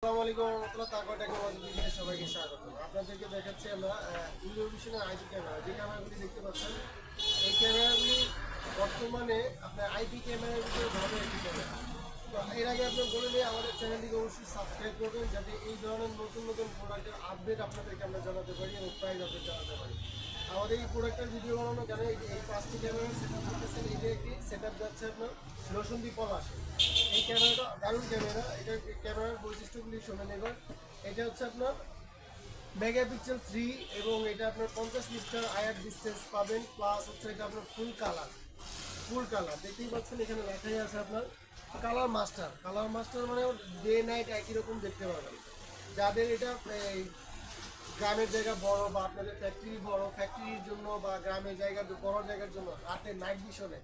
আসসালামু আলাইকুম রহমতুল্লাহ তারপর টেকনোলজি সবাইকে স্বাগত। আপনাদেরকে দেখাচ্ছি আমরা ইউরোভিশনের আইপি ক্যামেরা, যে ক্যামেরাগুলি দেখতে পাচ্ছেন এই ক্যামেরাগুলি বর্তমানে আপনার আইপি ক্যামেরার ভিতরে ভালো একটি ক্যামেরা। তো এর আগে আপনি বলে নিয়ে আমাদের চ্যানেলটিকে অবশ্যই সাবস্ক্রাইব করবেন, যাতে এই ধরনের নতুন নতুন প্রোডাক্টের আপডেট আপনাদেরকে আমরা জানাতে পারি এবং প্রাইস আপডেট জানাতে পারি। আমাদের এই প্রোডাক্টের ভিডিও বানানো কেন এই পাঁচটি ক্যামেরা সেট আপ করতেছেন, এটা একটি সেট আপ যাচ্ছে আপনার রসুন্দি পলাশে। এই ক্যামেরাটা দারুণ ক্যামেরা। এটার ক্যামেরার বৈশিষ্ট্যগুলি শোনেন এবার। এটা হচ্ছে আপনার মেগাপিক্সেল 3 এবং এটা আপনার 50 মিটার আয়ার ডিস্টেন্স পাবেন, প্লাস হচ্ছে এটা আপনার ফুল কালার দেখতেই পাচ্ছেন, এখানে লেখাই আছে আপনার কালার মাস্টার মানে ডে নাইট একই রকম দেখতে পাবেন। যাদের এটা এই গ্রামের জায়গা বড় বা আপনাদের ফ্যাক্টরি বড়, ফ্যাক্টরির জন্য বা গ্রামের জায়গা বড় জায়গার জন্য রাতে নাইট ভিশনে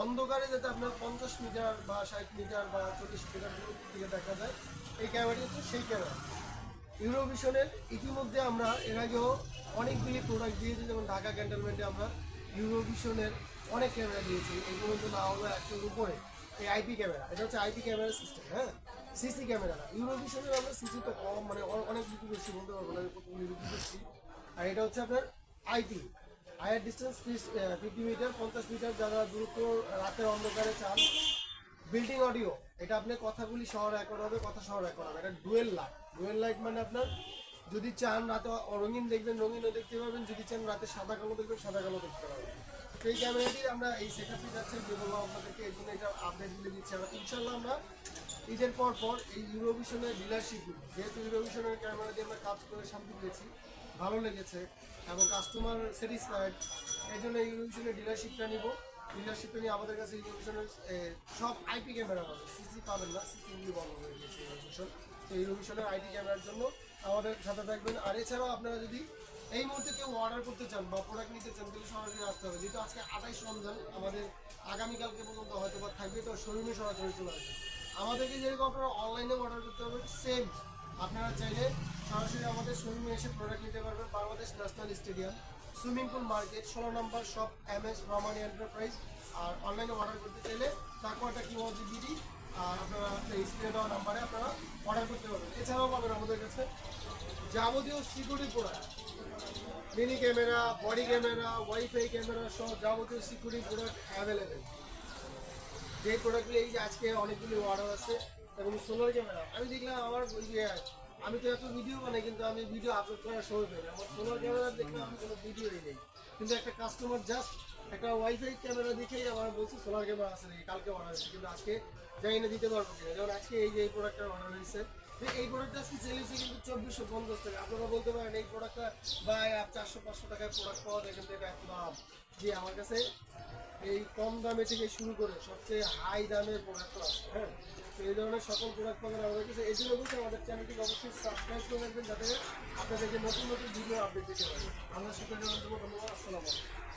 অন্ধকারে যাতে আপনার 50 মিটার বা 60 মিটার বা 40 মিটার দূর থেকে দেখা যায়, এই ক্যামেরাটি হচ্ছে সেই ক্যামেরা। ইউরোভিশনের ইতিমধ্যে আমরা এর আগেও অনেকগুলি প্রোডাক্ট দিয়েছি, যেমন ঢাকা ক্যান্টনমেন্টে আমরা ইউরোভিশনের অনেক ক্যামেরা দিয়েছি। এই পর্যন্ত না হলো 100-এর উপরে এই আইপি ক্যামেরা। এটা হচ্ছে আইপি ক্যামেরা সিস্টেম, হ্যাঁ, সিসি ক্যামেরা না। ইউরোভিশনের আমরা সিসি তো কম, মানে অনেক কিছু বেশি বলতে পারবো না, কতগুলি রিভিউ করছি। আর এটা হচ্ছে আপনার IP higher distance 50 metre 50 metre যারা দ্রুত রাতের অন্ধকারে চান। বিল্ডিং অডিও, এটা আপনি কথাগুলি সহ রেকর্ড হবে, কথা সহ রেকর্ড হবে। এটা ডুয়েল লাইট মানে আপনার যদি চান রাতে রঙিন দেখবেন রঙিনও দেখতে পাবেন, যদি চান রাতে সাদা কালো দেখবেন সাদা কালো দেখতে পাবেন। এই ক্যামেরাটি আমরা এই সেটআপটি যাচ্ছে, যে বললাম আপনাদেরকে, এই জন্য এটা আপডেটগুলি দিচ্ছি আমরা। ইনশাল্লাহ আমরা ঈদের পর এই ইউরোভিশনের ডিলারশিপগুলি, যেহেতু ইউরোভিশনের ক্যামেরা দিয়ে আমরা কাজ করে শান্তি পেয়েছি, ভালো লেগেছে এবং কাস্টমার স্যাটিসফাইড, এই জন্য ইউরোভিশনের ডিলারশিপটা নিয়ে আমাদের কাছে ইউরোভিশনের সব আইপি ক্যামেরা পাবেন, সিসি পাবেন না, সিসিগুলি বন্ধ হয়ে গেছে ইউরোভিশন। তো ইউরোভিশনের আইপি ক্যামেরার জন্য আমাদের সাথে থাকবেন। আর এছাড়াও আপনারা যদি এই মুহূর্তে কেউ অর্ডার করতে চান বা প্রোডাক্ট নিতে চান, তাহলে সরাসরি আসতে হবে। যেহেতু আজকে 28 রমজান, আমাদের আগামীকালকে পর্যন্ত হয়তো বা থাকবে, তো শোরুমে সরাসরি চলে আসবে। আমাদেরকে যেরকম আপনারা অনলাইনে অর্ডার করতে হবে, সেম আপনারা চাইলে সরাসরি আমাদের শোরুমে এসে প্রোডাক্ট নিতে পারবেন। Bangladesh national stadium, swimming pool market, 16 নম্বর শপ, MS রমানি এন্টারপ্রাইজ। আর অনলাইনে অর্ডার করতে চাইলে তাকুয়াটা কিউআরজিবিডি আর আপনারা স্ক্রিনে দেওয়া নাম্বারে আপনারা অর্ডার করতে পারবেন। এছাড়াও পাবেন আমাদের কাছে যাবতীয় security product, mini camera, body camera, wifi camera সহ যাবতীয় সিকিউরিটি প্রোডাক্ট অ্যাভেলেবেল। যে প্রোডাক্টগুলি এই যে আজকে অনেকগুলি অর্ডার আছে। এবং সোলার ক্যামেরা আমি দেখলাম আমার ওই যে, আমি তো এত ভিডিও বানাই কিন্তু আমি ভিডিও আপলোড করার সময় পাই না। আমার সোলার ক্যামেরা দেখলাম আমি কোনো ভিডিওই নেই, কিন্তু একটা কাস্টমার জাস্ট একটা ওয়াইফাই ক্যামেরা দেখেই আমার বলছে সোলার ক্যামেরা আছে নাকি, কালকে অর্ডার হয়েছে, কিন্তু আজকে যাই না দিতে পারবো কিনা। যেমন আজকে এই যে এই প্রোডাক্টটা অর্ডার হয়েছে, এই প্রোডাক্টটা আজকে সেল হয়েছে কিন্তু 2450 টাকা। আপনারা বলতে পারেন এই প্রোডাক্টটা বা 400-500 টাকায় প্রোডাক্ট পাওয়া যায়, কিন্তু এটা এত দাম। যে আমার কাছে এই কম দামে থেকে শুরু করে সবচেয়ে হাই দামের প্রোডাক্ট আছে, হ্যাঁ। তো এই ধরনের সকল প্রোডাক্ট পাবেন আমাদের কাছে। এই জন্য বলছি আমাদের চ্যানেলটিকে অবশ্যই সাবস্ক্রাইব করে রাখবেন, যাতে আপনাদেরকে নতুন নতুন ভিডিও আপডেট দিতে পারি। আমরা সাথে ধন্যবাদ। আসসালামু আলাইকুম।